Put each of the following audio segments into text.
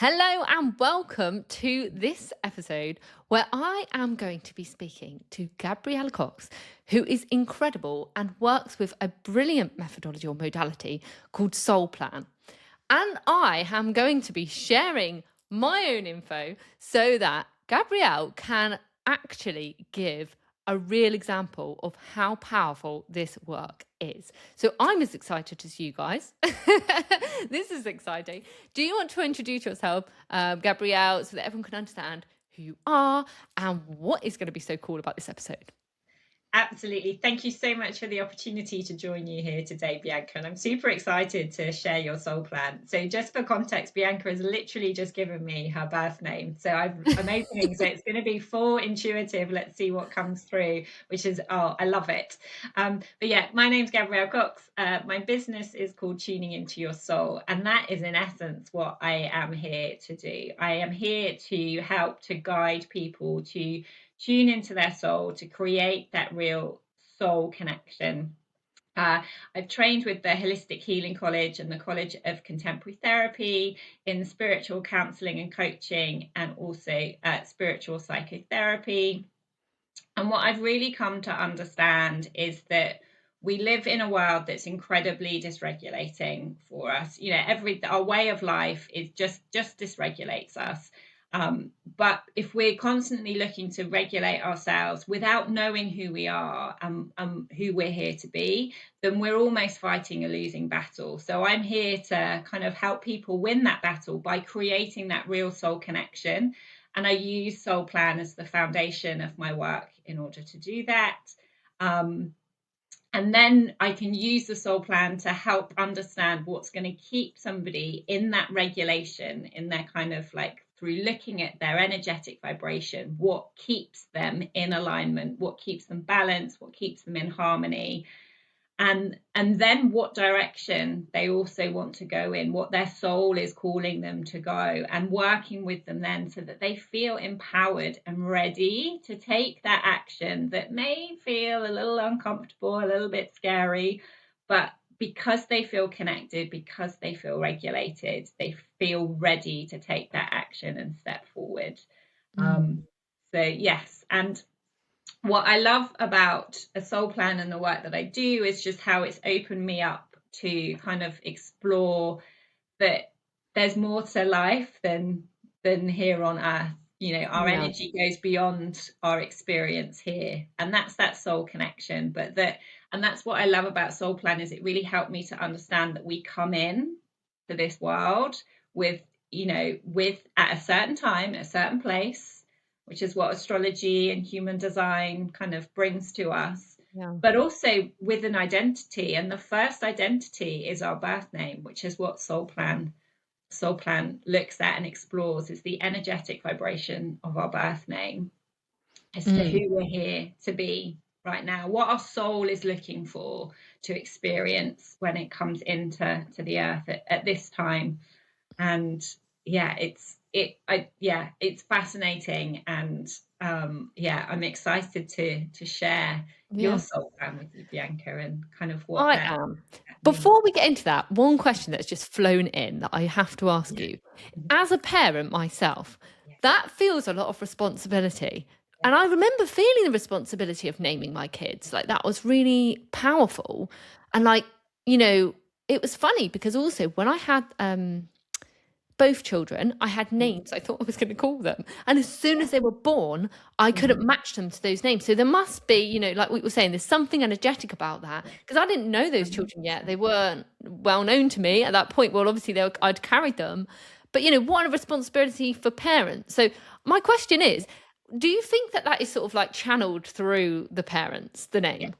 Hello and welcome to this episode where I am going to be speaking to Gabrielle Cox, who is incredible and works with a brilliant methodology or modality called Soul Plan. And I am going to be sharing my own info so that Gabrielle can actually give a real example of how powerful this work is. So I'm as excited as you guys. This is exciting. Do you want to introduce yourself, Gabrielle, so that everyone can understand who you are and what is going to be so cool about this episode? Absolutely. Thank you so much for the opportunity to join you here today, Bianca. And I'm super excited to share your soul plan. So, just for context, Bianca has literally just given me her birth name. So, I'm opening. So, it's going to be full intuitive. Let's see what comes through, which is, oh, I love it. But yeah, my name's Gabrielle Cox. My business is called Tuning Into Your Soul. And that is, in essence, what I am here to do. I am here to help to guide people to tune into their soul, to create that real soul connection. I've trained with the Holistic Healing College and the College of Contemporary Therapy in spiritual counseling and coaching, and also spiritual psychotherapy. And what I've really come to understand is that we live in a world that's incredibly dysregulating for us. You know, our way of life is just dysregulates us. But if we're constantly looking to regulate ourselves without knowing who we are and who we're here to be, then we're almost fighting a losing battle. So I'm here to kind of help people win that battle by creating that real soul connection. And I use Soul Plan as the foundation of my work in order to do that. And then I can use the Soul Plan to help understand what's going to keep somebody in that regulation, in their kind of like through looking at their energetic vibration, what keeps them in alignment, what keeps them balanced, what keeps them in harmony. And then what direction they also want to go in, what their soul is calling them to go, and working with them then so that they feel empowered and ready to take that action that may feel a little uncomfortable, a little bit scary, but because they feel connected, because they feel regulated, they feel ready to take that action and step forward. So yes, and what I love about a soul plan and the work that I do is just how it's opened me up to kind of explore that there's more to life than here on earth. You know, our Yeah. energy goes beyond our experience here, and that's that soul connection. And that's what I love about Soul Plan is it really helped me to understand that we come in to this world with, you know, with at a certain time, a certain place, which is what astrology and human design kind of brings to us, Yeah. but also with an identity. And the first identity is our birth name, which is what Soul Plan looks at and explores, is the energetic vibration of our birth name as to Mm. who we're here to be right now, what our soul is looking for to experience when it comes into the earth at this time. And yeah, it's fascinating. And I'm excited to share your Yeah. soul plan with you, Bianca, and kind of what I that am. means. Before we get into that, one question that's just flown in that I have to ask Yeah. you. Mhm. As a parent myself, Yeah. that feels a lot of responsibility. Yeah. And I remember feeling the responsibility of naming my kids. Like that was really powerful. And like, you know, it was funny because also when I had both children, I had Mhm. names I thought I was going to call them. And as soon as they were born, I Mhm. couldn't match them to those names. So there must be, you know, like we were saying, there's something energetic about that Yeah. because I didn't know those children yet. 100%. They weren't well known to me at that point. Well, obviously I'd carried them. But, you know, what a responsibility for parents. So my question is, do you think that that is sort of like channeled through the parents, the Yeah. name?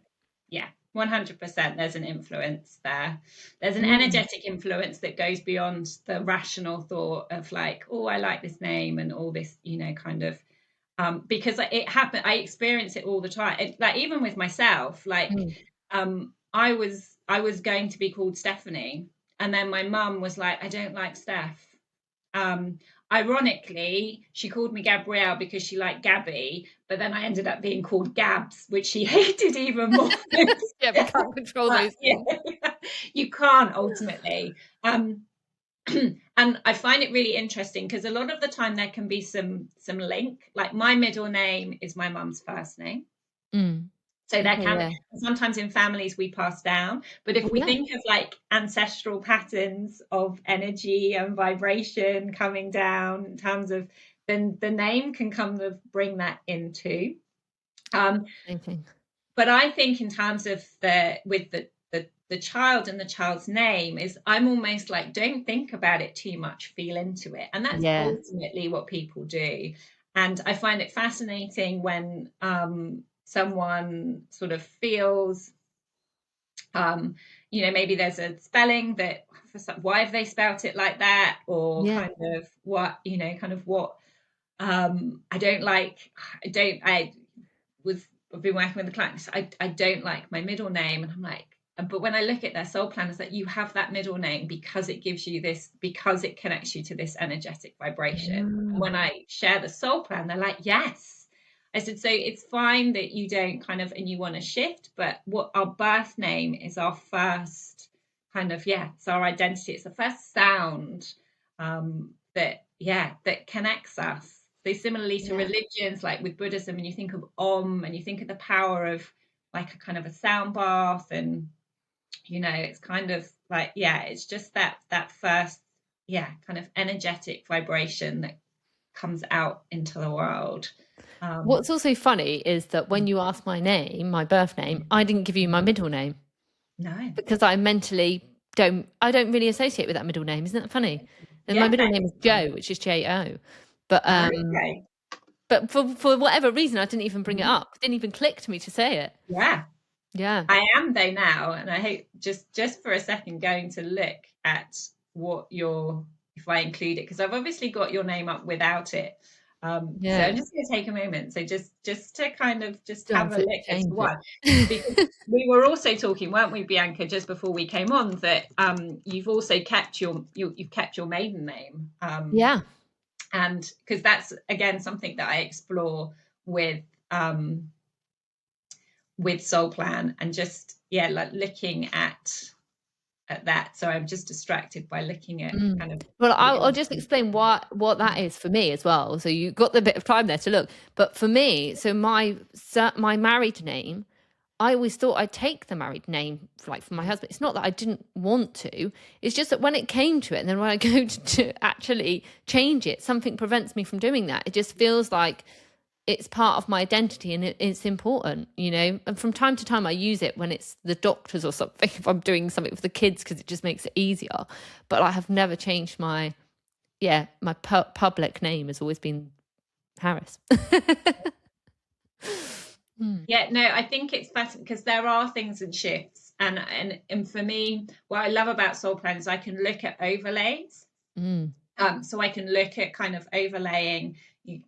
Yeah. 100%. There's an influence there. There's an Mm, energetic influence that goes beyond the rational thought of like, oh, I like this name and all this, you know, kind of because it happened. I experience it all the time. Like even with myself, like mm. I was going to be called Stephanie, and then my mum was like, I don't like Steph. Um, Ironically, she called me Gabrielle because she liked Gabby, but then I ended up being called Gabs, which she hated even more. Yeah, we can't control But those yeah, things. you can't ultimately. And I find it really interesting because a lot of the time there can be some link. Like my middle name is my mum's first name. Mm. So there Okay, can, yeah. sometimes in families we pass down, but if we Yeah. think of like ancestral patterns of energy and vibration coming down in terms of, then the name can kind of bring that in too. Same thing. But I think in terms of the child and the child's name is, I'm almost like, don't think about it too much, feel into it. And that's Yeah. ultimately what people do. And I find it fascinating when someone sort of feels, maybe there's a spelling that, why have they spelt it like that? Or Yeah. kind of what, kind of what, I don't like, I was, I've been working with the clients, I don't like my middle name. And I'm like, but when I look at their soul plan, is that you have that middle name because it gives you this, because it connects you to this energetic vibration. And Mm. when I share the soul plan, they're like, yes. I said, so it's fine that you don't kind of, and you want to shift, but what our birth name is our first kind of, it's our identity. It's the first sound that connects us. So similarly to Yeah. religions, like with Buddhism, and you think of Om, and you think of the power of like a kind of a sound bath, and it's kind of like, it's just that first, kind of energetic vibration that comes out into the world. What's also funny is that when you asked my name, my birth name, I didn't give you my middle name No. because I mentally I don't really associate with that middle name. Isn't that funny? And my Yeah. middle name is Joe, which is J-O. But Okay. but for whatever reason, I didn't even bring it Mhm. up. It didn't even click to me to say it. Yeah. Yeah. I am though now, and I hope just for a second going to look at what your, if I include it, because I've obviously got your name up without it. So Yeah. I'm just going to take a moment. So just to kind of just have Don't a look as to change what, because it. we were also talking, weren't we, Bianca, just before we came on, that you've also kept you've kept your maiden name. Yeah. And because that's again something that I explore with Soul Plan, and just like looking at that. So I'm just distracted by looking at kind of Well, the I'll just explain what that is for me as well. So you got the bit of time there to look. But for me, so my married name, I always thought I'd take the married name for my husband. It's not that I didn't want to. It's just that when it came to it, and then when I go to actually change it, something prevents me from doing that. It just feels like it's part of my identity, and it's important, and from time to time I use it when it's the doctors or something, if I'm doing something for the kids, because it just makes it easier. But I have never changed my public name has always been Harris. Yeah, no, I think it's fascinating because there are things and shifts, and for me, what I love about Soul Plan is I can look at overlays. So I can look at kind of overlaying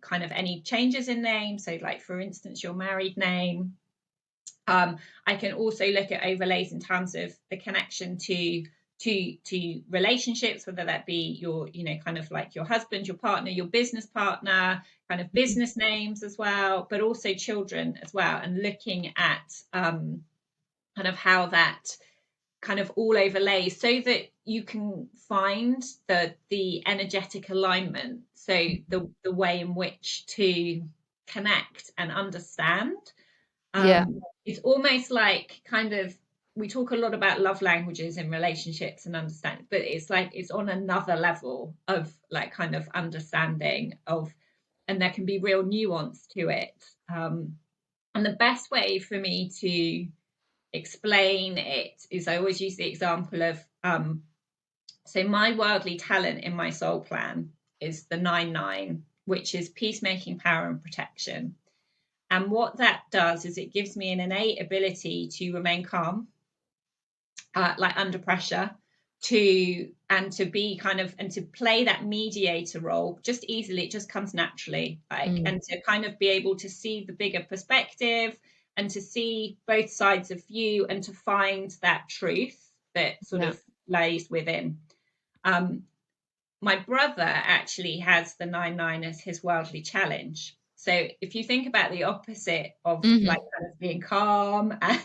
kind of any changes in name. So like, for instance, your married name. I can also look at overlays in terms of the connection to relationships, whether that be your, kind of like your husband, your partner, your business partner, kind of business names as well, but also children as well, and looking at kind of how that kind of all overlays so that you can find the energetic alignment. So the way in which to connect and understand. Yeah. It's almost like kind of, we talk a lot about love languages in relationships and understanding, but it's like it's on another level of like kind of understanding of, and there can be real nuance to it. And the best way for me to explain it is, I always use the example of, so my worldly talent in my soul plan is the 9-9, which is peacemaking, power, and protection. And what that does is it gives me an innate ability to remain calm, like under pressure, to be kind of, and to play that mediator role just easily. It just comes naturally, and to kind of be able to see the bigger perspective, and to see both sides of view, and to find that truth that sort of lays within. My brother actually has the 9-9 as his worldly challenge. So if you think about the opposite of like kind of being calm and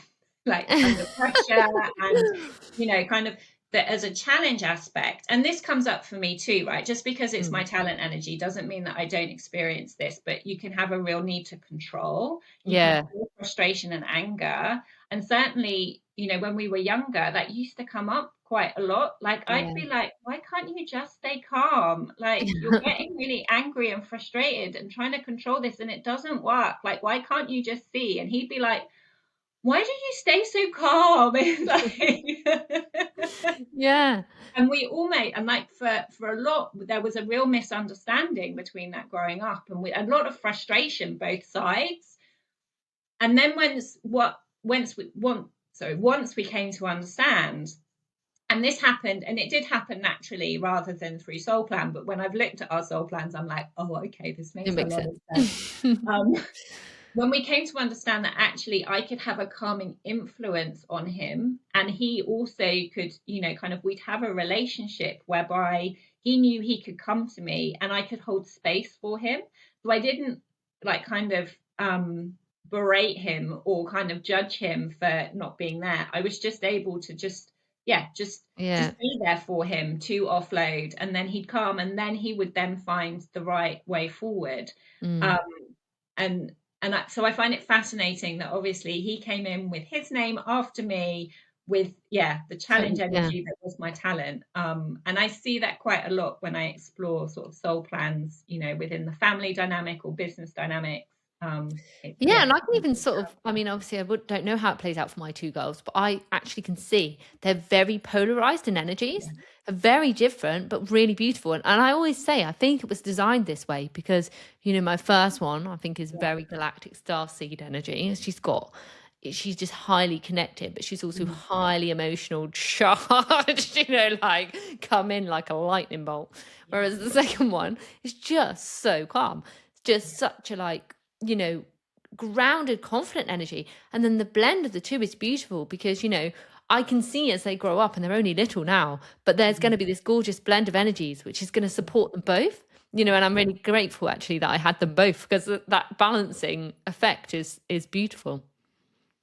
like under pressure, and kind of that as a challenge aspect, and this comes up for me too, right? Just because it's my Mm. talent energy doesn't mean that I don't experience this, but you can have a real need to control. You can Yeah. feel frustration and anger. And certainly, when we were younger, that used to come up quite a lot. Like, I'd Yeah. be like, why can't you just stay calm? Like, you're getting really angry and frustrated and trying to control this, and it doesn't work. Like, why can't you just see? And he'd be like, why do you stay so calm? It's like, Yeah. and we all made, and like for a lot, there was a real misunderstanding between that growing up, and a lot of frustration both sides. And then once we came to understand, and this happened, and it did happen naturally rather than through soul plan, but when I've looked at our soul plans, I'm like, oh, okay, this It makes a makes lot of sense. sense. um when we came to understand that actually I could have a calming influence on him, and he also could, kind of, we'd have a relationship whereby he knew he could come to me and I could hold space for him. So I didn't like kind of berate him or kind of judge him for not being there. I was just able to Yeah. just be there for him to offload, and then he'd come, and then he would then find the right way forward. Mm. Um, and so I find it fascinating that obviously he came in with his name after me, with the challenge Yeah. energy that was my talent. And I see that quite a lot when I explore sort of soul plans, within the family dynamic or business dynamics. It's Yeah, and I can even sort of, I mean, obviously, don't know how it plays out for my two girls, but I actually can see they're very polarized in energies, are very different, but really beautiful. And I always say, I think it was designed this way because, my first one, I think, is very galactic star seed energy. She's just highly connected, but she's also highly emotional, charged, like come in like a lightning bolt. Whereas the second one is just so calm, just such a you know, grounded, confident energy. And then the blend of the two is beautiful because, I can see as they grow up and they're only little now, but there's going to be this gorgeous blend of energies, which is going to support them both, and I'm really grateful actually that I had them both because that balancing effect is beautiful.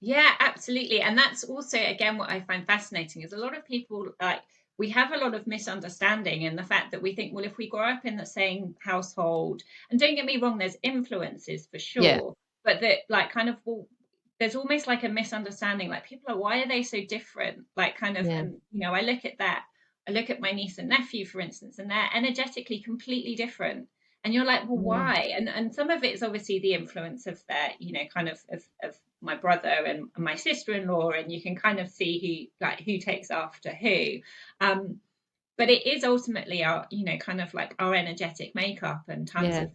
Yeah, absolutely. And that's also, again, what I find fascinating is a lot of people, like, we have a lot of misunderstanding in the fact that we think, well, if we grow up in the same household, and don't get me wrong, there's influences for Yeah. sure, but that, like, kind of, well, there's almost like a misunderstanding. Like, people are, why are they so different? Like, kind of, Yeah. and, I look at that. I look at my niece and nephew, for instance, and they're energetically completely different. And you're like, well, Mm. why? And some of it is obviously the influence of their, kind of my brother and my sister-in-law, and you can kind of see who takes after who. Um, but it is ultimately our, kind of like our energetic makeup in terms Yeah. of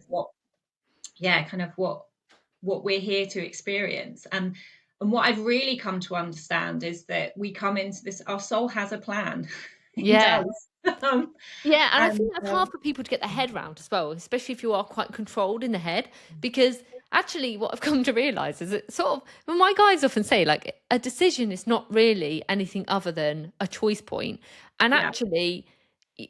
what we're here to experience. And what I've really come to understand is that we come into this, our soul has a plan. It Yeah. does. um, Yeah, and I and think that's hard for people to get their head around as well, especially if you are quite controlled in the head. Because actually, what I've come to realize is that sort of, well, my guys often say, like, a decision is not really anything other than a choice point. And yeah. actually,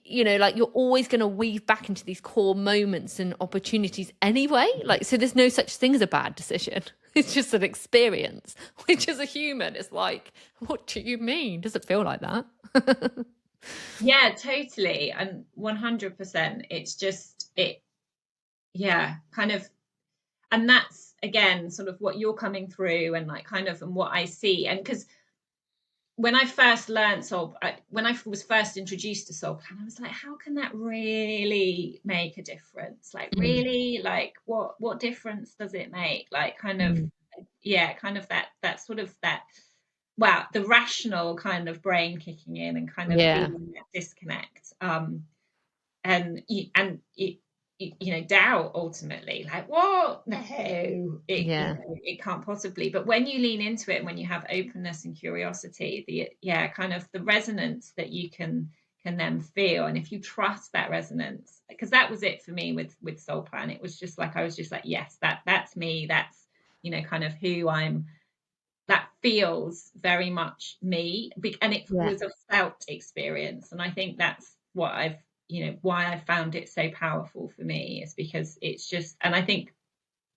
like you're always going to weave back into these core moments and opportunities anyway. Like, so there's no such thing as a bad decision. It's just an experience, which as a human is like, what do you mean? Does it feel like that? Yeah, totally. And 100%. It's just kind of, and that's again sort of what you're coming through, and like kind of, and what I see. And because when I first learned when I was first introduced to soul plan, I was like, how can that really make a difference? Like, Mm, really, like, what difference does it make? Like, kind of, mm. kind of that sort of that, wow, the rational kind of brain kicking in and kind of Yeah. feeling that disconnect. And doubt, ultimately, like, what, no, Yeah. it can't possibly. But when you lean into it, and when you have openness and curiosity, the kind of the resonance that you can then feel, and if you trust that resonance, because that was it for me with soul plan. It was just like, I was just like, yes, that's me, that's kind of who I'm, that feels very much me. And it Yeah. was a felt experience, and I think that's what why I found it so powerful for me, is because it's just, and I think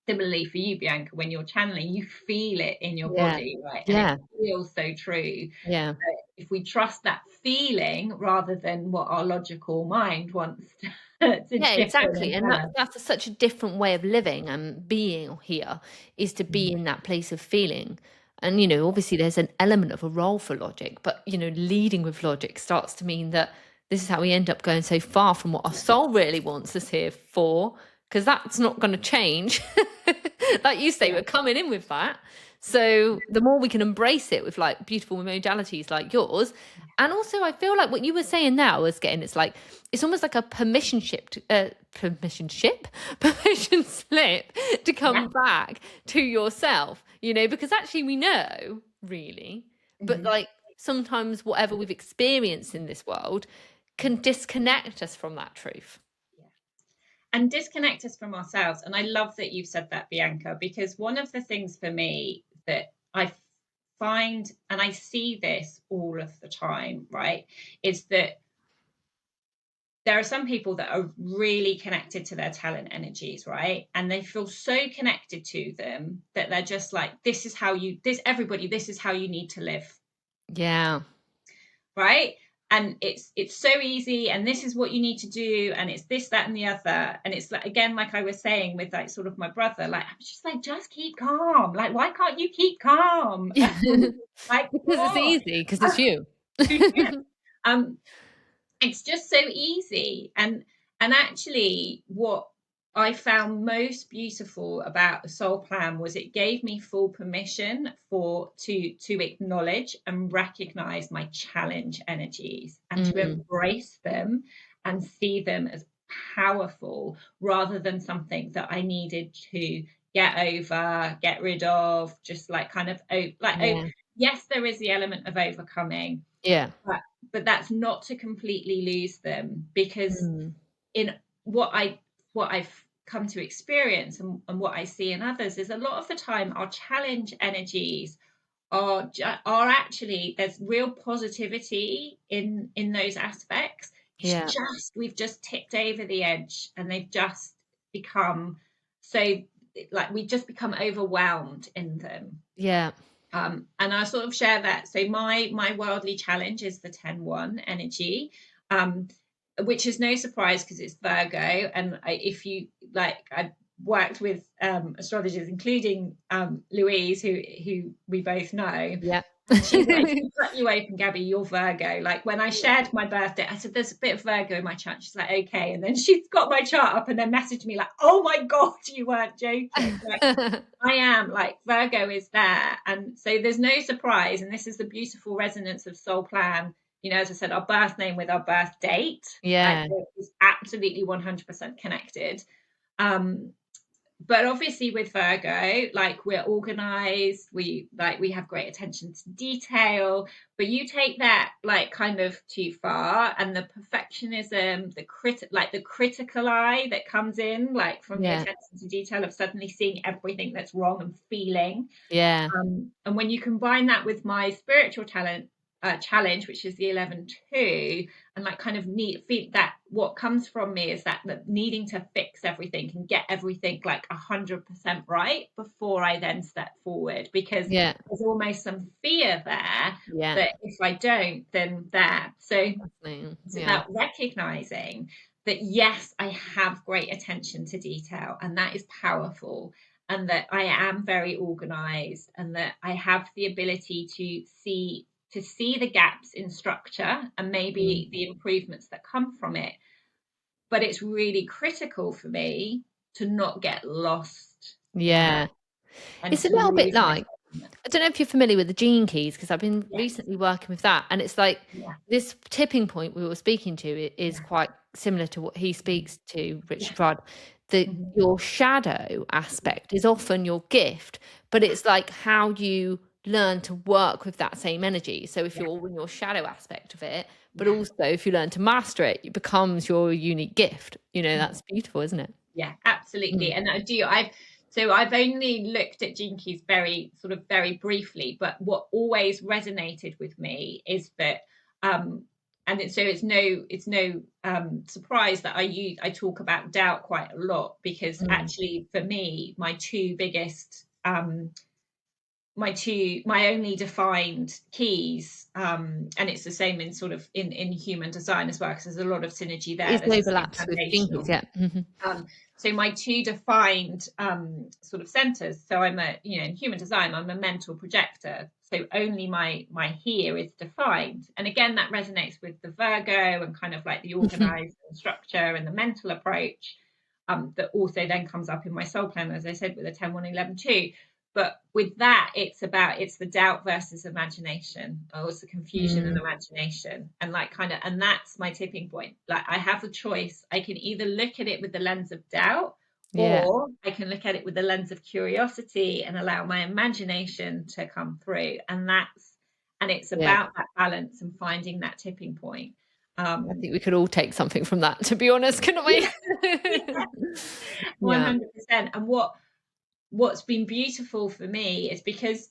similarly for you, Bianca, when you're channeling, you feel it in your Yeah. body, right? And it Yeah. feels so true. Yeah. If we trust that feeling rather than what our logical mind wants to Yeah, chip in exactly. and And tell that us. that's such a different way of living and being here, is to be Mm, in that place of feeling. And, obviously there's an element of a role for logic, but, leading with logic starts to mean that this is how we end up going so far from what our soul really wants us here for, because that's not going to change. Like you say, yeah. we're coming in with that. So the more we can embrace it with like beautiful modalities like yours. And also I feel like what you were saying now is getting, it's almost like a permission permission slip to Yeah. come back to yourself, because actually we know really, but Mhm. like sometimes whatever we've experienced in this world can disconnect us from that truth. Yeah. And disconnect us from ourselves. And I love that you've said that, Bianca, because one of the things for me that I find, and I see this all of the time, right, is that there are some people that are really connected to their talent energies, right? And they feel so connected to them that they're just like, this is how you, everybody, this is how you need to live, Yeah. right? And it's so easy, and this is what you need to do, and it's this, that, and the other. And it's like, again, like I was saying with like sort of my brother, like I'm just like, just keep calm. Like, why can't you keep calm? Like, Because it's what? easy, because it's you. Yeah. Um, it's just so easy. And actually what I found most beautiful about the soul plan was it gave me full permission to acknowledge and recognize my challenge energies and to Mm, embrace them and see them as powerful rather than something that I needed to get over, get rid of, just like kind of yeah. yes, there is the element of overcoming, Yeah. but that's not to completely lose them, because Mm, in what I've come to experience, and what I see in others, is a lot of the time our challenge energies are actually, there's real positivity in those aspects. It's yeah. just we've just tipped over the edge, and they've just become so, like we just become overwhelmed in them. Yeah. And I sort of share that. So my worldly challenge is the 10-1 energy, um, which is no surprise because it's Virgo. And if you like, I worked with astrologers, including Louise, who we both know. Yeah. And she's like, "You cut you open, Gabby, you're Virgo." Like when I shared my birthday, I said, "There's a bit of Virgo in my chart." She's like, "Okay." And then she's got my chart up and then messaged me like, "Oh my God, you weren't joking." Like, I am, like Virgo is there. And so there's no surprise. And this is the beautiful resonance of Soul Plan. As I said, our birth name with our birth date, like Yeah. it is absolutely 100% connected. Um, but obviously with Virgo, like we're organized, we have great attention to detail, but you take that like kind of too far, and the perfectionism, the critical eye that comes in, like from the Yeah. attention to detail of suddenly seeing everything that's wrong and feeling. Yeah. And when you combine that with my spiritual talent challenge, which is the 11-2, and like kind of need feel that what comes from me is that needing to fix everything and get everything like 100% right before I then step forward, because Yeah. there's almost some fear there Yeah. that if I don't, then there. So Fascinating. it's Yeah. about recognizing that, yes, I have great attention to detail, and that is powerful, and that I am very organized, and that I have the ability to see the gaps in structure and Mm. maybe the improvements that come from it. But it's really critical for me to not get lost in that Yeah. and It's a to little bit lose like, myself in that. I don't know if you're familiar with the gene keys, because I've been Yes. recently working with that. And it's like Yeah. this tipping point we were speaking to is Yeah. quite similar to what he Mhm. speaks to, Yeah. Richard Rudd. The Mhm. Your shadow Yeah. aspect is often your gift, but it's like how you learn to work with that same energy. So if Yeah. you're in your shadow aspect of it, but Yeah. also if you learn to master it, it becomes your unique gift. Mhm. That's beautiful, isn't it? Yeah, absolutely. Mm. And I've only looked at Gene Keys very briefly, but what always resonated with me is that um and it's no surprise that I talk about doubt quite a lot, because Mm. actually for me, my two biggest my only defined keys, and it's the same in sort of in human design as well, because there's a lot of synergy there. It There's the same overlaps with jinkies, foundational. yeah. Um, so my two defined sort of centers. So I'm in human design, I'm a mental projector. So only my here is defined. And again, that resonates with the Virgo and kind of like the organized structure and the mental approach. That also then comes up in my soul plan, as I said, with the 10, 1, 11, 2. But with that, it's the doubt versus imagination, or it's the confusion and Mm. imagination, and like and that's my tipping point. Like I have a choice. I can either look at it with the lens of doubt, Yeah, or I can look at it with the lens of curiosity and allow my imagination to come through. And it's yeah. about that balance and finding that tipping point. I Um, think we could all take something from that, to be honest, couldn't we? yeah, yeah, Yeah. 100%. And what's been beautiful for me is because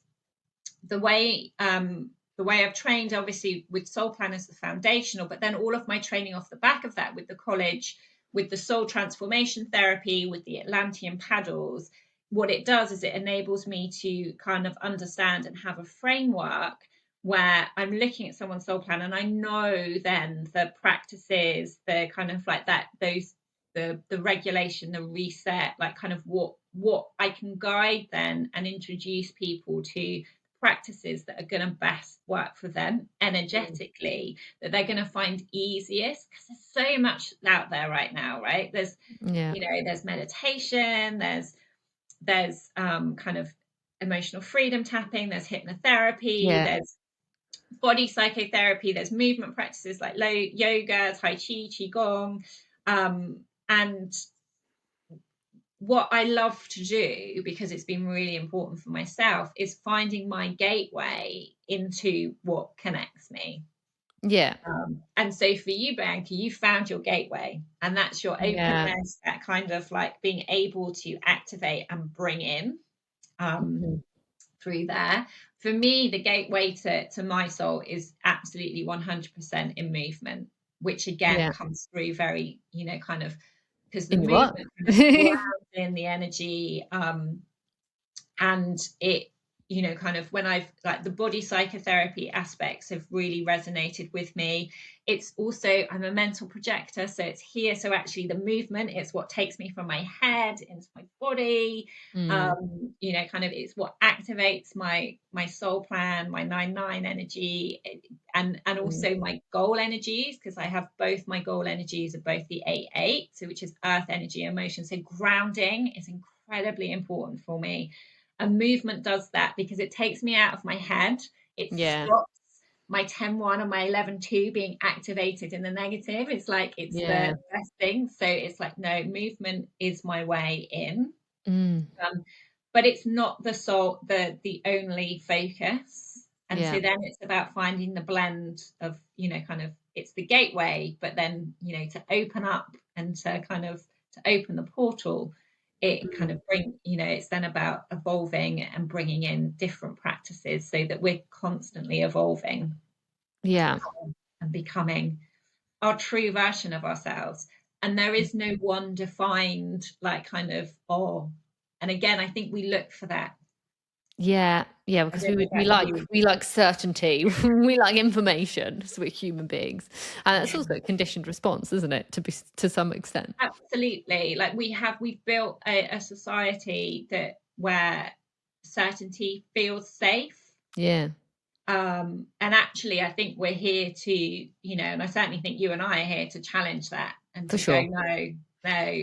the way I've trained, obviously with Soul Plan as the foundational, but then all of my training off the back of that with the college, with the soul transformation therapy, with the Atlantean paddles, what it does is it enables me to kind of understand and have a framework where I'm looking at someone's soul plan, and I know then the practices, the kind of like that, those the regulation, the reset, like kind of what I can guide then and introduce people to practices that are going to best work for them Mm. energetically, that they're going to find easiest, because there's so much out there right now, right? There's Yeah. there's meditation, there's kind of emotional freedom tapping, there's hypnotherapy, Yeah. there's body psychotherapy, there's movement practices like yoga, tai chi, qigong, and what I love to do, because it's been really important for myself, is finding my gateway into what connects me. Yeah. And so for you, Bianca, you found your gateway, and that's your Yeah. openness, that kind of like being able to activate and bring in Mhm. through there. For me, the gateway to my soul is absolutely 100% in movement, which again Yeah. comes through very, kind of, because the In your work. movement kind of grounds in the energy, and it, kind of, when I've like the body psychotherapy aspects have really resonated with me. It's also, I'm a mental projector, so it's here, so actually the movement, it's what takes me from my head into my body. Mm. Kind of, it's what activates my soul plan, my 9-9 energy, and Mm. also my goal energies, because I have both my goal energies of both the 8-8, so which is earth energy, emotion. So grounding is incredibly important for me. And movement does that, because it takes me out of my head. It Yeah. stops my 10-1 and my 11-2 being activated in the negative. It's like, it's the Yeah. best thing. So it's like, no, movement is my way in. Mm. Um, but it's not the only focus. And Yeah. so then it's about finding the blend of, kind of, it's the gateway, but then, to open up and to kind of to open the portal, it kind Mm. of it's then about evolving and bringing in different practices, so that we're constantly evolving Yeah. and becoming our true version of ourselves. And there is no one defined, like, kind of, and again, I think we look for that. Yeah, yeah, I because don't know we about you. like certainty. We like information, 'cause we're human beings, and it's Yeah, also a conditioned response, isn't it, to some extent? absolutely. Like we've built a society that where certainty feels safe. Yeah, And actually, I think we're here to, and I certainly think you and I are here to challenge that and for to go, sure. no, no,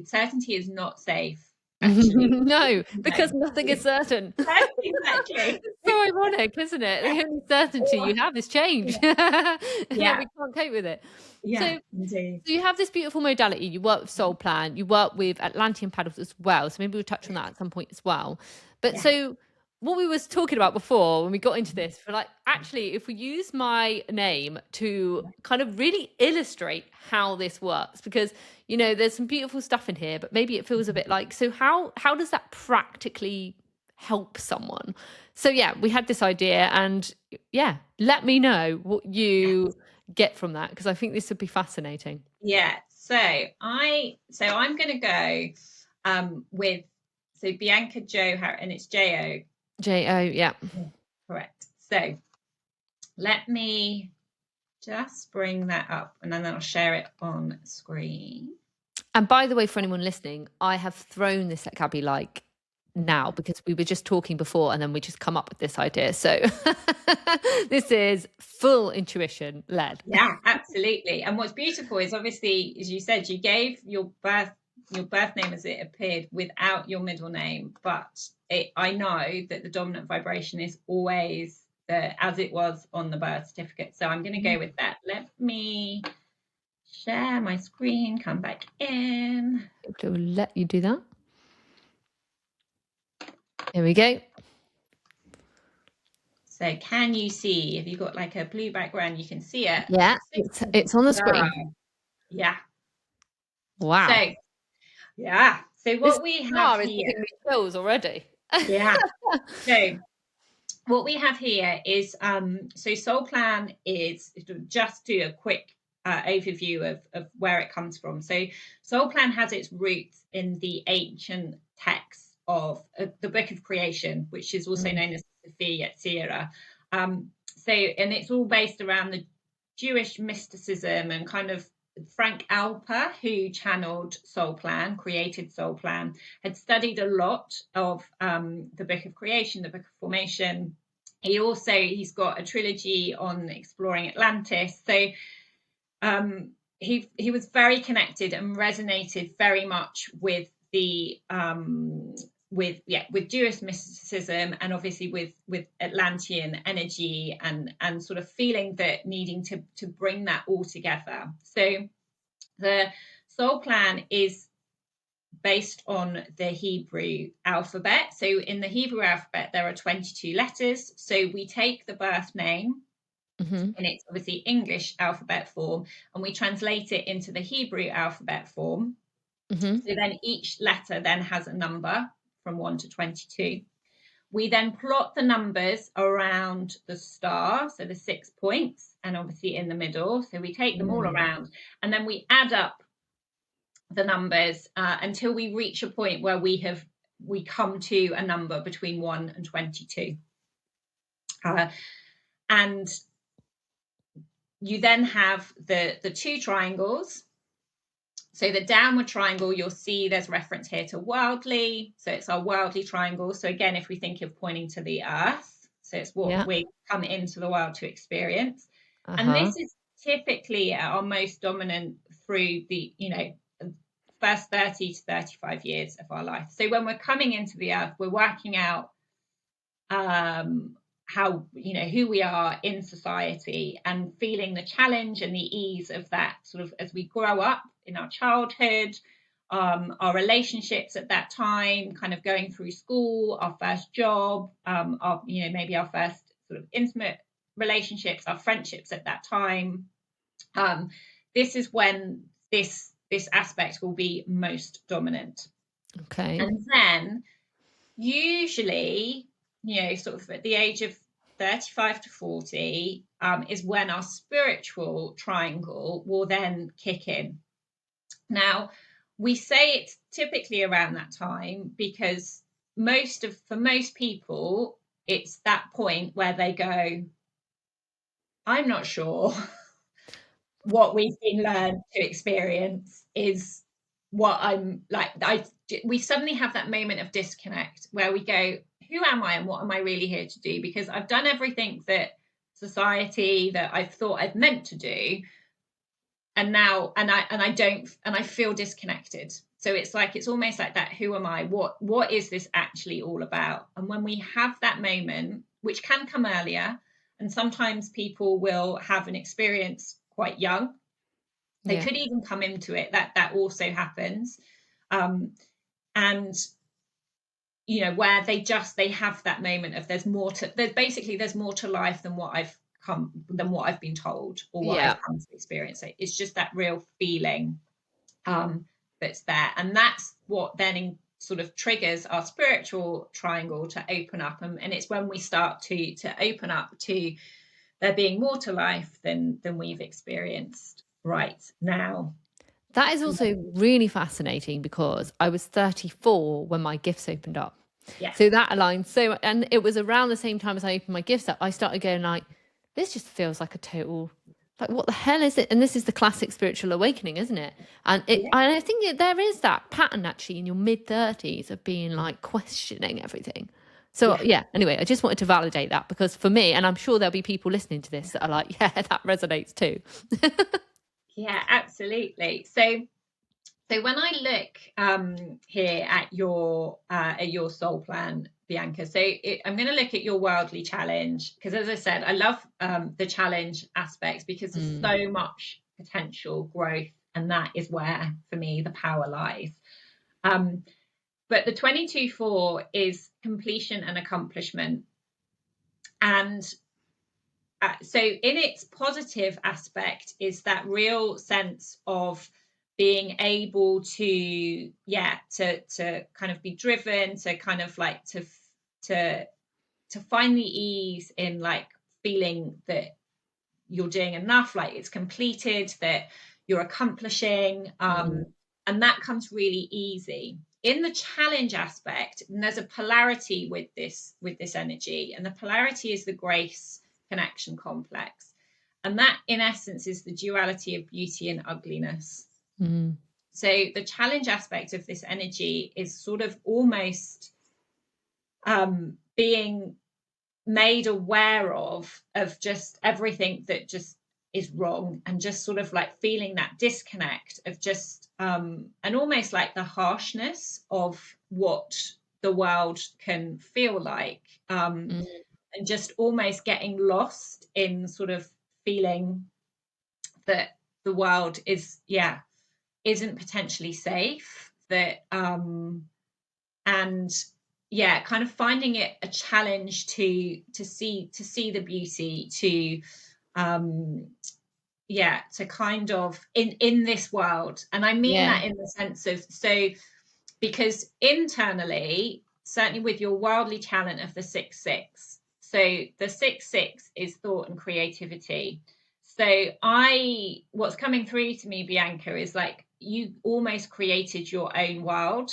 certainty is not safe. Actually, No, no. because nothing is certain. Exactly. It's so ironic, isn't it? The only certainty you have is change. Yeah, Like, yeah, we can't cope with it. yeah, So indeed. So you have this beautiful modality. You work with Soul Plan. You work with Atlantean paddles as well. So maybe we'll touch on that at some point as well. But Yeah. so what we was talking about before when we got into this, for like actually, if we use my name to kind of really illustrate how this works, because there's some beautiful stuff in here, but maybe it feels a bit like, so how does that practically help someone? So yeah, we had this idea, and yeah, let me know what Yeah. get from that? Because I think this would be fascinating. Yeah. So I'm going to go with Bianca Jo Harris, and it's J-O. J-O, yeah. Correct. So let me just bring that up, and then I'll share it on screen. And by the way, for anyone listening, I have thrown this at Gabby like now, because we were just talking before and then we just come up with this idea. So this is full intuition led. Yeah, absolutely. And what's beautiful is, obviously, as you said, you gave your birth name as it appeared without your middle name, but I know that the dominant vibration is always as it was on the birth certificate. So I'm going to go with that. Let me share my screen, come back in. It will let you do that. Here we go. So can you see, if you've got like a blue background, you can see it? Yeah, it's on the screen. Yeah. Wow. So, yeah. So what we have is here giving me chills already. Yeah. So what we have here is Soul Plan is, just do a quick overview of where it comes from. So Soul Plan has its roots in the ancient texts of the Book of Creation, which is also known as Sophia Yetzirah. And it's all based around the Jewish mysticism, and kind of Frank Alper, who channeled Soul Plan, created Soul Plan, had studied a lot of the Book of Creation, the Book of Formation. He's got a trilogy on exploring Atlantis. So he was very connected and resonated very much with the with Jewish mysticism, and obviously with Atlantean energy, and sort of feeling that needing to bring that all together. So the Soul Plan is based on the Hebrew alphabet. So in the Hebrew alphabet, there are 22 letters. So we take the birth name, and it's obviously English alphabet form, and we translate it into the Hebrew alphabet form. So then each letter then has a number from 1 to 22. We then plot the numbers around the star, so the 6 points, and obviously in the middle. So we take them all around, and then we add up the numbers until we reach a point where we come to a number between 1 and 22. And you then have the two triangles. So the downward triangle, you'll see there's reference here to worldly. So it's our worldly triangle. So again, if we think of pointing to the earth, so it's what we come into the world to experience. And this is typically our most dominant through the, first 30 to 35 years of our life. So when we're coming into the earth, we're working out how, who we are in society, and feeling the challenge and the ease of that sort of as we grow up in our childhood, our relationships at that time, kind of going through school, our first job, maybe our first sort of intimate relationships, our friendships at that time. This is when this aspect will be most dominant. Okay. And then usually, sort of at the age of 35 to 40 is when our spiritual triangle will then kick in. Now, we say it's typically around that time because for most people, it's that point where they go, I'm not sure what we've been learned to experience is what I'm like. We suddenly have that moment of disconnect where we go, who am I and what am I really here to do? Because I've done everything that society, that I've thought I've meant to do, and now I don't, and I feel disconnected. So it's almost like that, who am I, what is this actually all about? And when we have that moment, which can come earlier, and sometimes people will have an experience quite young, they could even come into it, that also happens, and where they have that moment of there's more to life than what I've been told, or what I've come to experience. So it's just that real feeling that's there, and that's what then sort of triggers our spiritual triangle to open up, and it's when we start to open up to there being more to life than we've experienced right now. That is also really fascinating because I was 34 when my gifts opened up. Yeah. So that aligns so much. And it was around the same time as I opened my gifts up, I started going like, this just feels like a total, like, what the hell is it? And this is the classic spiritual awakening, isn't it? And Yeah. I think there is that pattern actually in your mid 30s of being like questioning everything. So Yeah. anyway, I just wanted to validate that because for me, and I'm sure there'll be people listening to this that are like, yeah, that resonates too. Yeah, absolutely. So when I look here at your soul plan, Bianca, so I'm going to look at your worldly challenge because, as I said, I love the challenge aspects because there's so much potential growth, and that is where, for me, the power lies. But the 22-4 is completion and accomplishment, and so in its positive aspect is that real sense of being able to to kind of be driven, to kind of like to find the ease in like feeling that you're doing enough, like it's completed, that you're accomplishing, and that comes really easy. In the challenge aspect, and there's a polarity with this energy, and the polarity is the grace connection complex, and that in essence is the duality of beauty and ugliness. So the challenge aspect of this energy is sort of almost being made aware of just everything that just is wrong, and just sort of like feeling that disconnect of just and almost like the harshness of what the world can feel like, and just almost getting lost in sort of feeling that the world isn't potentially safe, that and kind of finding it a challenge to see the beauty, to to kind of in this world. And I mean that in the sense of, so because internally, certainly with your worldly talent of the 6-6, so the 6-6 is thought and creativity. So what's coming through to me, Bianca, is like you almost created your own world.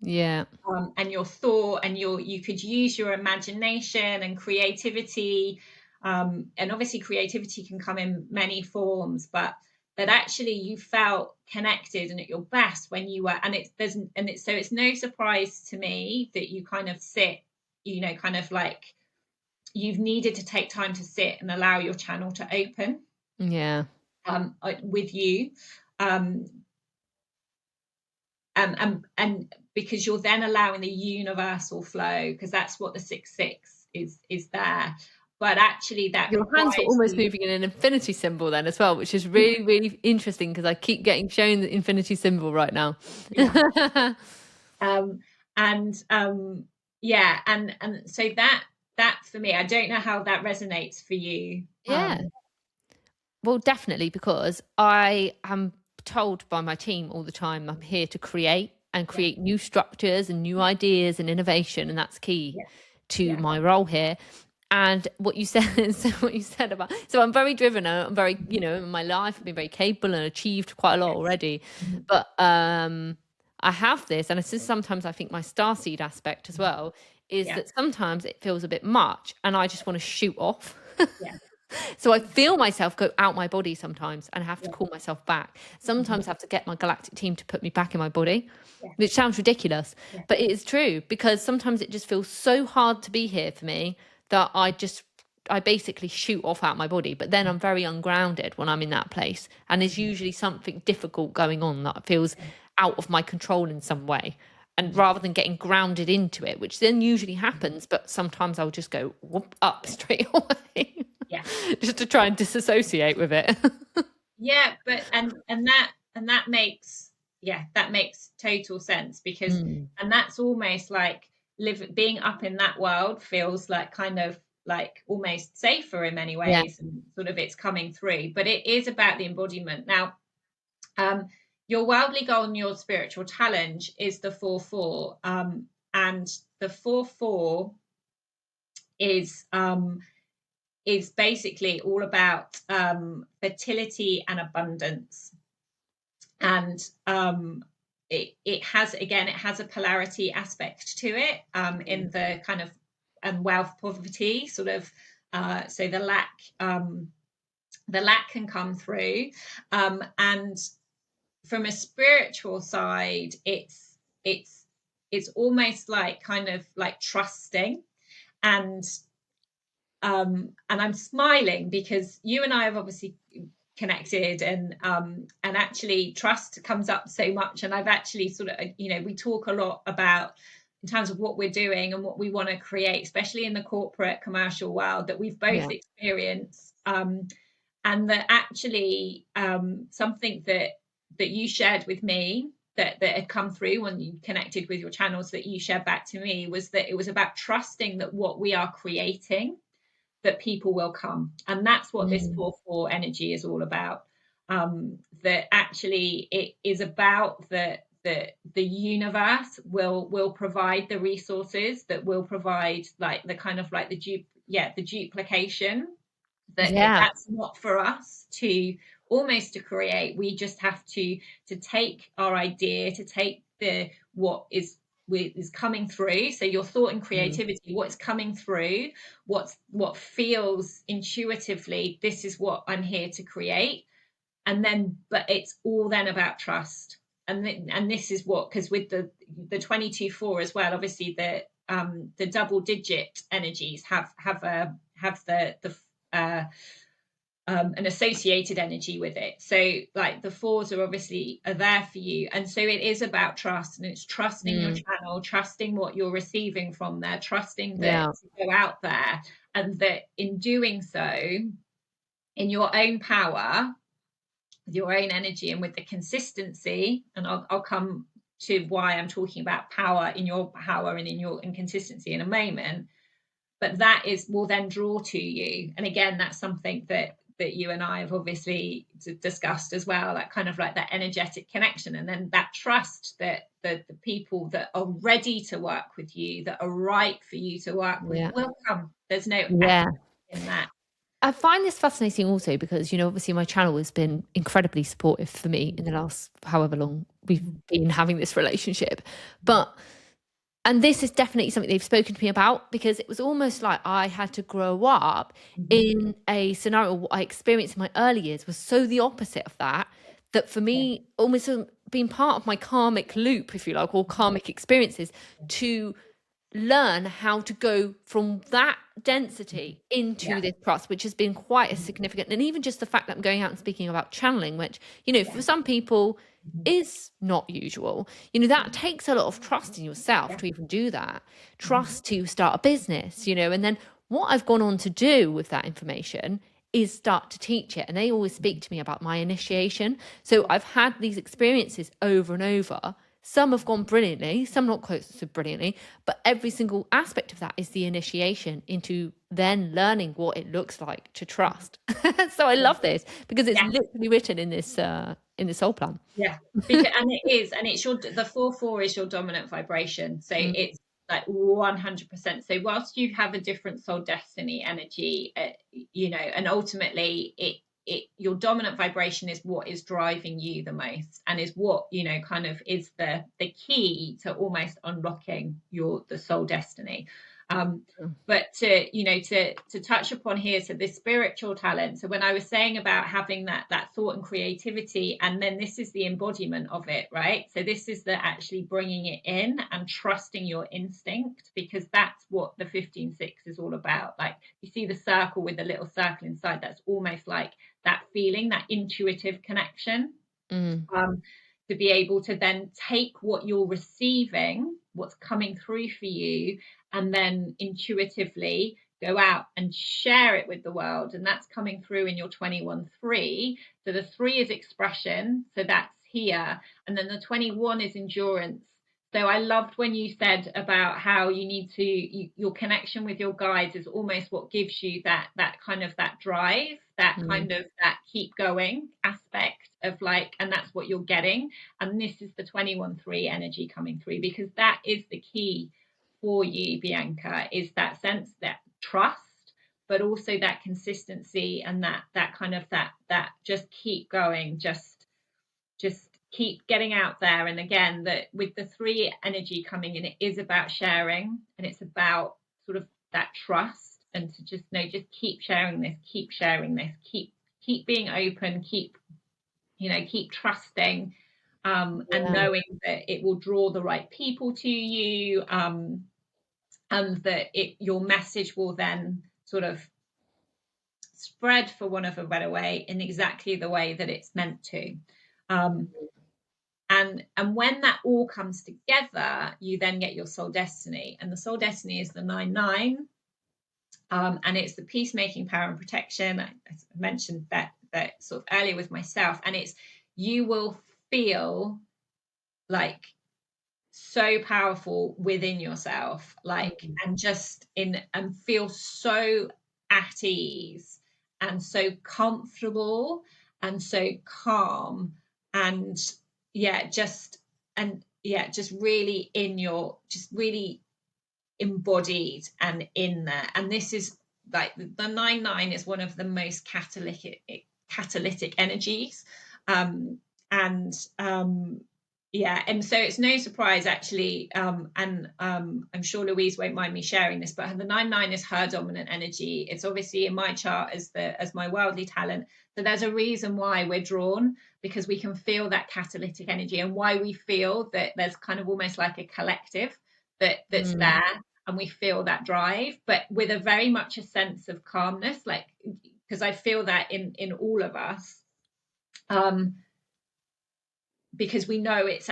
And your thought, and you could use your imagination and creativity, and obviously creativity can come in many forms, but that actually you felt connected and at your best when you were, and it's no surprise to me that you kind of sit, kind of like you've needed to take time to sit and allow your channel to open with you, and because you're then allowing the universal flow, because that's what the 6-6 is there. But actually that your hands were almost moving in an infinity symbol then as well, which is really, really interesting because I keep getting shown the infinity symbol right now. And so that for me, I don't know how that resonates for you. Well, definitely, because I am told by my team all the time I'm here to create new structures and new ideas and innovation, and that's key to my role here. And what you said about, so I'm very driven, I'm very, in my life I've been very capable and achieved quite a lot already, but I have this, and it's just sometimes I think my starseed aspect as well is that sometimes it feels a bit much and I just want to shoot off. So I feel myself go out my body sometimes and have to call myself back. Sometimes I have to get my galactic team to put me back in my body, which sounds ridiculous, but it is true, because sometimes it just feels so hard to be here for me that I basically shoot off out my body. But then I'm very ungrounded when I'm in that place. And there's usually something difficult going on that feels out of my control in some way. And rather than getting grounded into it, which then usually happens, but sometimes I'll just go whoop up straight away. Just to try and disassociate with it. But that makes total sense, because and that's almost like being up in that world feels like kind of like almost safer in many ways, and sort of it's coming through. But it is about the embodiment. Now, your worldly goal and your spiritual challenge is the 4-4, and the 4-4 is is basically all about fertility and abundance. And it has, again, it has a polarity aspect to it, in the kind of wealth poverty sort of, so the lack can come through, and from a spiritual side, it's it's almost like kind of like trusting, and I'm smiling because you and I have obviously connected, and actually trust comes up so much, and I've actually sort of, we talk a lot about in terms of what we're doing and what we want to create, especially in the corporate commercial world that we've both Yeah. experienced, and that actually, something that you shared with me, that had come through when you connected with your channels, that you shared back to me, was that it was about trusting that what we are creating, that people will come. And that's what this Mm. 4-4 energy is all about. That actually it is about the universe will provide the resources, that will provide like the kind of like the duplication, that Yeah. that's not for us to almost to create. We just have to take our idea, to take the what is coming through. So your thought and Mm. creativity, what's coming through, what feels intuitively, this is what I'm here to create. And then, but it's all then about trust. And this is what, because with the 22-4 as well, obviously the double digit energies have the an associated energy with it. So like the fours are there for you. And so it is about trust, and it's trusting your Mm. channel, trusting what you're receiving from there, trusting that Yeah. to go out there, and that in doing so, in your own power, with your own energy, and with the consistency, and I'll come to why I'm talking about power, in your power and in your consistency in a moment, but that is will then draw to you. And again, that's something that you and I have obviously discussed as well, that kind of like that energetic connection, and then that trust that the people that are ready to work with you, that are right for you to work with, Yeah. will come. There's no Yeah. effort in that. I find this fascinating also because, obviously my channel has been incredibly supportive for me in the last however long we've been having this relationship. But, and this is definitely something they've spoken to me about, because it was almost like I had to grow up Mhm. in a scenario. What I experienced in my early years was so the opposite of that, that for Yeah. me, almost being part of my karmic loop, if you like, or karmic experiences, to learn how to go from that density Yeah. into this trust, which has been quite a significant. And even just the fact that I'm going out and speaking about channeling, which, for Yeah. some people Mhm. is not usual, that takes a lot of trust in yourself Yeah. to even do that, Mhm. trust to start a business, and then what I've gone on to do with that information is start to teach it. And they always speak to me about my initiation. So I've had these experiences over and over. Some have gone brilliantly, some not quite so brilliantly, but every single aspect of that is the initiation into then learning what it looks like to trust. So I Yeah. love this because it's Yeah. literally written in this soul plan. Yeah, because and it is, and it's the 4-4 is your dominant vibration. So Mm. it's like 100%. So whilst you have a different soul destiny energy, and ultimately it your dominant vibration is what is driving you the most, and is what kind of is the key to almost unlocking the soul destiny. Um, Mm. but to touch upon here, so this spiritual talent, so when I was saying about having that thought and creativity, and then this is the embodiment of it, right? So this is the actually bringing it in and trusting your instinct, because that's what the 15-6 is all about. Like, you see the circle with the little circle inside, that's almost like that feeling, that intuitive connection, Mm. um, to be able to then take what you're receiving, what's coming through for you, and then intuitively go out and share it with the world. And that's coming through in your 21-3. So the 3 is expression, so that's here. And then the 21 is endurance. So I loved when you said about how you need to, your connection with your guides is almost what gives you that kind of that drive, that Mm. kind of that keep going aspect of like, and that's what you're getting. And this is the 21-3 energy coming through, because that is the key for you, Bianca, is that sense, that trust, but also that consistency and that kind of that just keep going, just keep getting out there. And again, that with the 3 energy coming in, it is about sharing, and it's about sort of that trust, and to just know, just keep sharing this, keep being open, keep trusting, and knowing that it will draw the right people to you, and that your message will then sort of spread, for want of a better way, in exactly the way that it's meant to. And when that all comes together, you then get your soul destiny. And the soul destiny is the 9-9, and it's the peacemaking, power, and protection. I mentioned that sort of earlier with myself, and it's, you will feel like so powerful within yourself, like, and just and feel so at ease and so comfortable and so calm, and just really in your, just really embodied and in there. And this is like the 9-9 is one of the most catalytic energies, and so it's no surprise actually, and I'm sure Louise won't mind me sharing this, but the 9-9 is her dominant energy. It's obviously in my chart as my worldly talent, so there's a reason why we're drawn, because we can feel that catalytic energy, and why we feel that there's kind of almost like a collective that's there, and we feel that drive, but with a very much a sense of calmness, like, because I feel that in all of us, because we know it's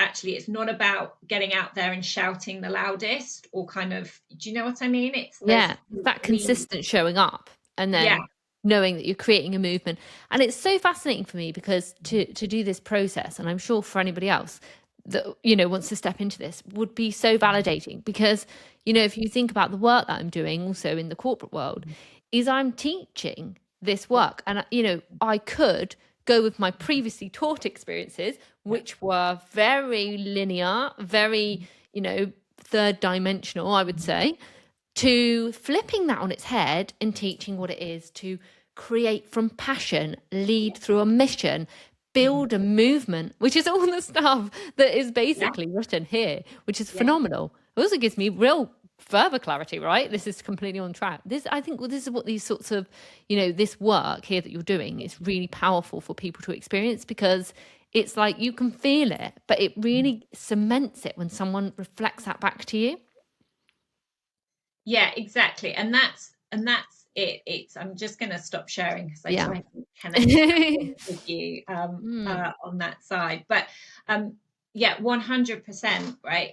not about getting out there and shouting the loudest, or kind of, do you know what I mean? It's that consistent showing up, and then knowing that you're creating a movement. And it's so fascinating for me, because to do this process, and I'm sure for anybody else that wants to step into this, would be so validating, because if you think about the work that I'm doing also in the corporate world, is I'm teaching this work, and I could go with my previously taught experiences, which were very linear, very third dimensional, I would say, to flipping that on its head and teaching what it is to create from passion, lead through a mission, build a movement, which is all the stuff that is basically written here, which is phenomenal. It also gives me real further clarity, right? This is completely on track. I think this is what these sorts of, this work here that you're doing is really powerful for people to experience, because it's like you can feel it, but it really cements it when someone reflects that back to you. Yeah, exactly. And that's it. I'm just going to stop sharing, because I try to connect with you on that side. But 100%, right?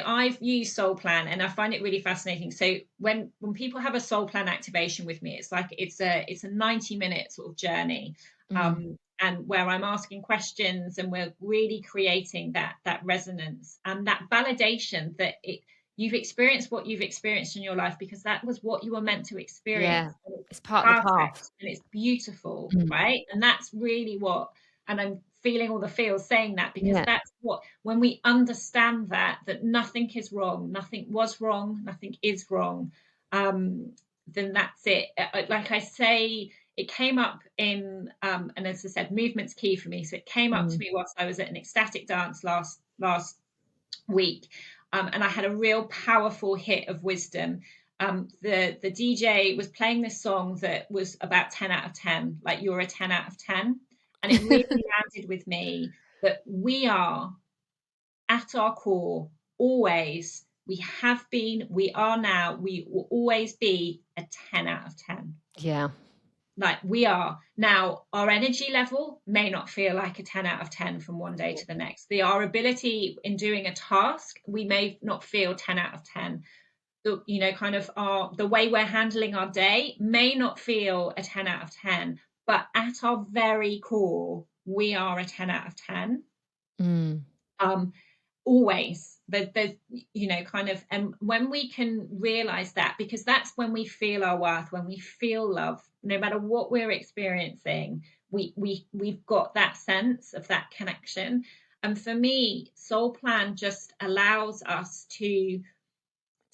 I've used Soul Plan, and I find it really fascinating. So when people have a Soul Plan activation with me, it's like it's a 90-minute sort of journey, and where I'm asking questions, and we're really creating that resonance and that validation that you've experienced what you've experienced in your life, because that was what you were meant to experience. Yeah, it's part of the path, and it's beautiful, right? And that's really and I'm feeling all the feels saying that, because that's when we understand that nothing is wrong, nothing was wrong, nothing is wrong, then that's it. Like I say, it came up in, and as I said, movement's key for me. So it came up to me whilst I was at an ecstatic dance last week. And I had a real powerful hit of wisdom. The DJ was playing this song that was about 10 out of 10, like you're a 10 out of 10. And it really landed with me that we are, at our core, always, we have been, we are now, we will always be a 10 out of 10. Yeah. Like we are now, our energy level may not feel like a 10 out of 10 from one day to the next. Our ability in doing a task, we may not feel 10 out of 10. The way we're handling our day may not feel a 10 out of 10, but at our very core, we are a 10 out of 10. Always. There's and when we can realize that, because that's when we feel our worth, when we feel love, no matter what we're experiencing, we've got that sense of that connection. And for me, Soul Plan just allows us to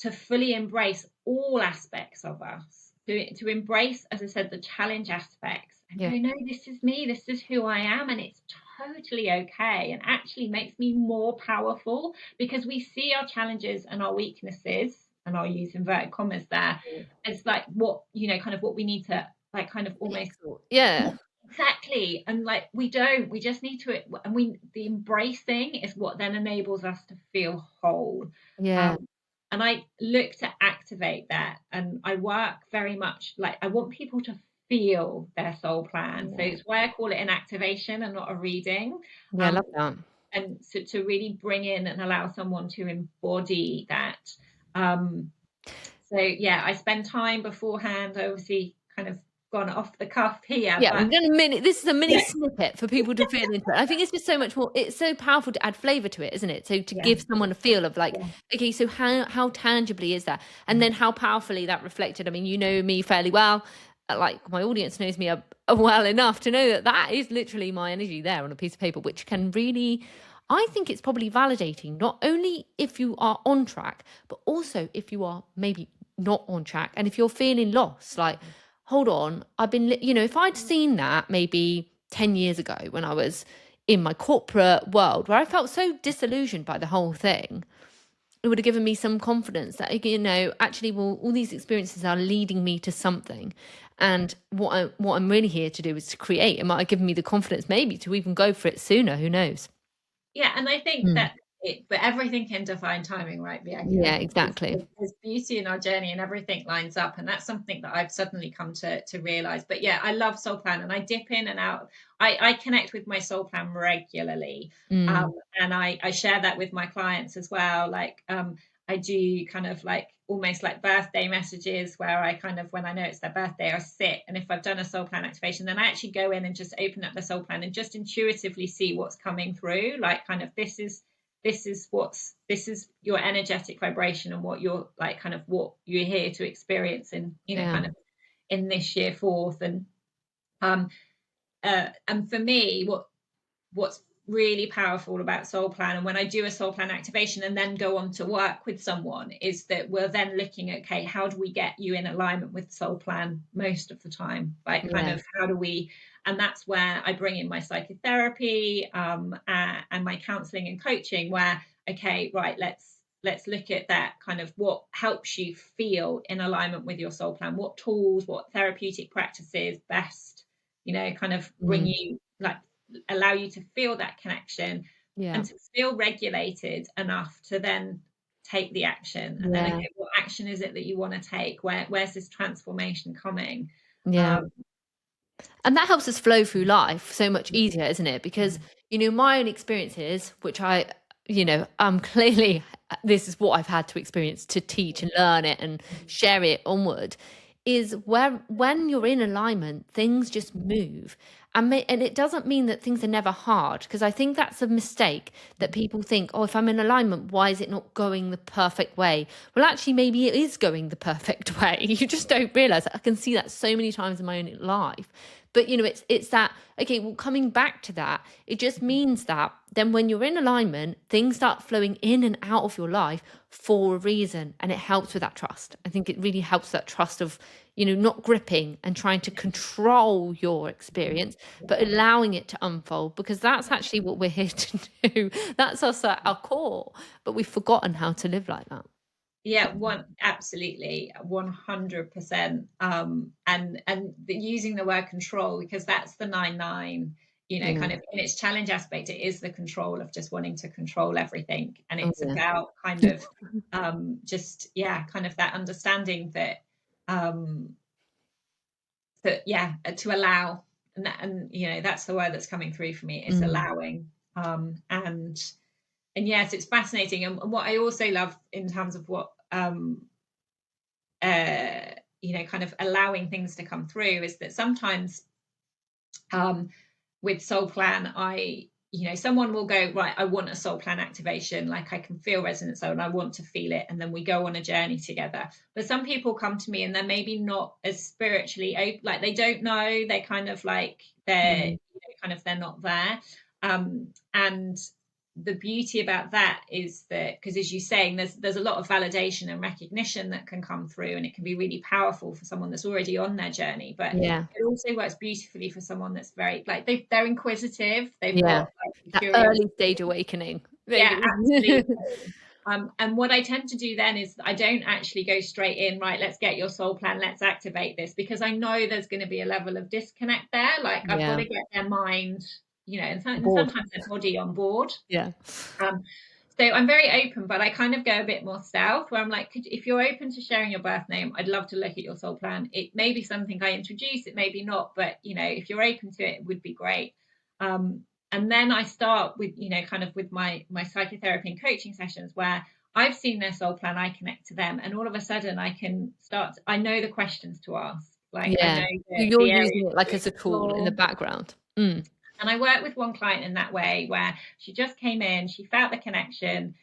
to fully embrace all aspects of us, to embrace, as I said, the challenge aspects and Yeah. go, no, this is me, this is who I am, and it's totally okay, and actually makes me more powerful because we see our challenges and our weaknesses, and I'll use inverted commas there, as like what, kind of what we need to like kind of almost Yeah. exactly. And like we just need to, and the embracing is what then enables us to feel whole. Yeah. Um, and I look to activate that. And I work very much like I want people to feel their soul plan. So Yeah. it's why I call it an activation and not a reading. Yeah, I Um, love that. and so to really bring in and allow someone to embody that. Um, so yeah, I spend time beforehand. I obviously kind of gone off the cuff here, Yeah, but we've done a mini this is a mini yeah, snippet for people to feel into it. I think it's just so much more it's so powerful to add flavour to it, isn't it? So to yeah, give someone a feel of like, yeah. okay, so how tangibly is that? And then how powerfully that reflected. I mean, you know me fairly well. Like my audience knows me well enough to know that that is literally my energy there on a piece of paper, which can really, I think it's probably validating, not only if you are on track, but also if you are maybe not on track. And if you're feeling lost, like, hold on, I've been, if I'd seen that maybe 10 years ago when I was in my corporate world where I felt so disillusioned by the whole thing, it would have given me some confidence that, actually, well, all these experiences are leading me to something. And what I'm really here to do is to create. It might have given me the confidence maybe to even go for it sooner. Who knows? Yeah, and I think Mm. that but everything can define timing, right, Bianca? I Yeah, think exactly. there's beauty in our journey and everything lines up. And that's something that I've suddenly come to realize. But yeah, I love Soul Plan and I dip in and out. I connect with my Soul Plan regularly. Mm. And I share that with my clients as well. Like I do kind of like almost like birthday messages where I kind of, when I know it's their birthday, I sit, and if I've done a soul plan activation, then I actually go in and just open up the soul plan and just intuitively see what's coming through. Like kind of this is your energetic vibration and what you're like kind of what you're here to experience in, Yeah. kind of in this year forth. Um and for me, what's really powerful about soul plan, and when I do a soul plan activation and then go on to work with someone, is that we're then looking at, okay, how do we get you in alignment with soul plan most of the time, like kind Yeah. of how do we, and that's where I bring in my psychotherapy and my counseling and coaching, where okay, right, let's look at that kind of what helps you feel in alignment with your soul plan, what tools, what therapeutic practices best, kind of bring Mm. you like allow you to feel that connection Yeah. and to feel regulated enough to then take the action. And then Yeah. okay, what action is it that you want to take, where's this transformation coming? Yeah. um And that helps us flow through life so much easier, isn't it? Because, my own experiences, which clearly, this is what I've had to experience to teach and learn it and share it onward, is where when you're in alignment, things just move. And it doesn't mean that things are never hard, because I think that's a mistake that people think, oh, if I'm in alignment, why is it not going the perfect way? Well, actually, maybe it is going the perfect way. You just don't realize it. I can see that so many times in my own life. But it's that, okay, well, coming back to that, it just means that then when you're in alignment, things start flowing in and out of your life for a reason. And it helps with that trust. I think it really helps that trust of, not gripping and trying to control your experience, but allowing it to unfold, because that's actually what we're here to do. That's us at our core, but we've forgotten how to live like that. Yeah, absolutely 100%. And using the word control, because that's the 99, Yeah. kind of in its challenge aspect, it is the control of just wanting to control everything. And Oh, it's yeah. about kind of just yeah, kind of that understanding that um yeah, to allow, and that's the word that's coming through for me, is Mm. allowing. And yes, it's fascinating. And what I also love in terms of what kind of allowing things to come through is that sometimes um, with soul plan, someone will go, right, I want a soul plan activation, like I can feel resonance and I want to feel it, and then we go on a journey together. But some people come to me and they're maybe not as spiritually open, like they don't know, they kind of like they're Mm. kind of they're not there. And the beauty about that is that, because as you're saying, there's a lot of validation and recognition that can come through, and it can be really powerful for someone that's already on their journey. But Yeah. it also works beautifully for someone that's very, like, they're inquisitive, they've Yeah. got like the That curiosity. early stage awakening, Yeah, maybe. absolutely. And what I tend to do then is I don't actually go straight in, right, let's get your soul plan, let's activate this, because I know there's going to be a level of disconnect there. Like, I've got Yeah. to get their mind, and Bored. sometimes their body on board. Yeah. Um, so I'm very open, but I kind of go a bit more stealth, where I'm like, if you're open to sharing your birth name, I'd love to look at your soul plan. It may be something I introduce, it may be not, but if you're open to it, it would be great. And then I start with, kind of with my psychotherapy and coaching sessions, where I've seen their soul plan, I connect to them, and all of a sudden I know the questions to ask. Like, I Yeah. know So the you're areas using it like to as a tool in the explore. background. Mm. And I worked with one client in that way, where she just came in, she felt the connection,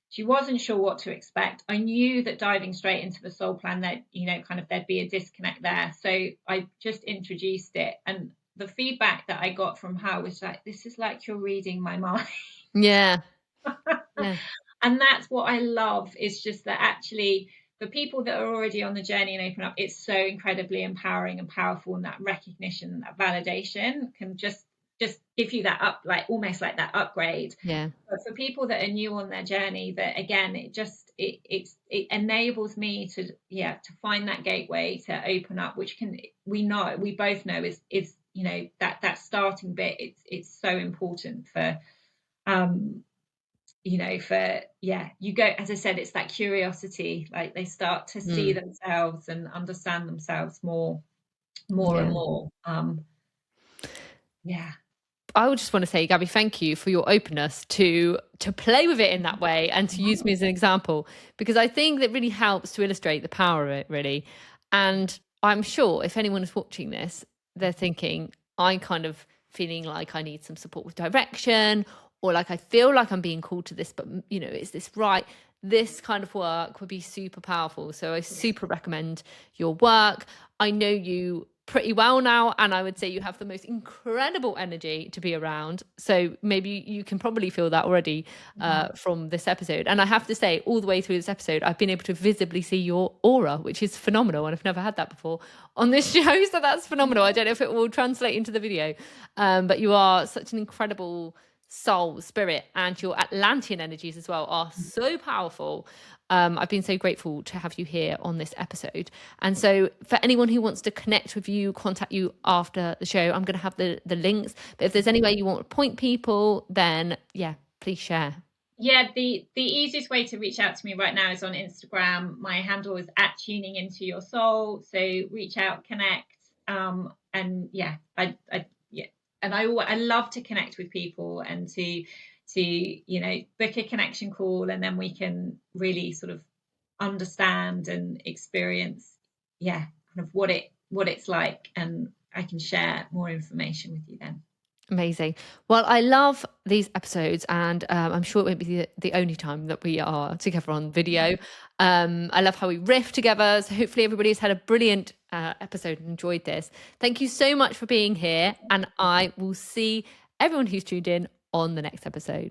she wasn't sure what to expect. I knew that diving straight into the soul plan, that, kind of there'd be a disconnect there. So I just introduced it. And the feedback that I got from her was like, this is like you're reading my mind. Yeah. Yeah. And that's what I love, is just that actually, for people that are already on the journey and open up, it's so incredibly empowering and powerful, and that recognition and that validation can just give you that up, like almost like that upgrade. Yeah. But for people that are new on their journey, that again, it enables me to find that gateway to open up, which we both know is that starting bit. It's so important for you go, as I said, it's that curiosity, like they start to see Mm. themselves and understand themselves more and Yeah. more. Yeah. I would just want to say, Gabby, thank you for your openness to play with it in that way and to use me as an example, because I think that really helps to illustrate the power of it, really. And I'm sure if anyone is watching this, they're thinking, I'm kind of feeling like I need some support with direction, or like I feel like I'm being called to this, but is this right? This kind of work would be super powerful. So I super recommend your work. I know you pretty well now, and I would say you have the most incredible energy to be around, so maybe you can probably feel that already from this episode. And I have to say, all the way through this episode, I've been able to visibly see your aura, which is phenomenal, and I've never had that before on this show, so that's phenomenal. I don't know if it will translate into the video, but you are such an incredible soul, spirit, and your Atlantean energies as well are so powerful. I've been so grateful to have you here on this episode. And so for anyone who wants to connect with you, contact you after the show, I'm going to have the links. But if there's any way you want to point people, then please share. Yeah, the easiest way to reach out to me right now is on Instagram. My handle is @tuningintoyoursoul. So reach out, connect. And I love to connect with people, and to book a connection call, and then we can really sort of understand and experience kind of what it's like, and I can share more information with you then. Amazing. Well, I love these episodes, and I'm sure it won't be the only time that we are together on video. I love how we riff together. So hopefully everybody's had a brilliant episode and enjoyed this. Thank you so much for being here, and I will see everyone who's tuned in on the next episode.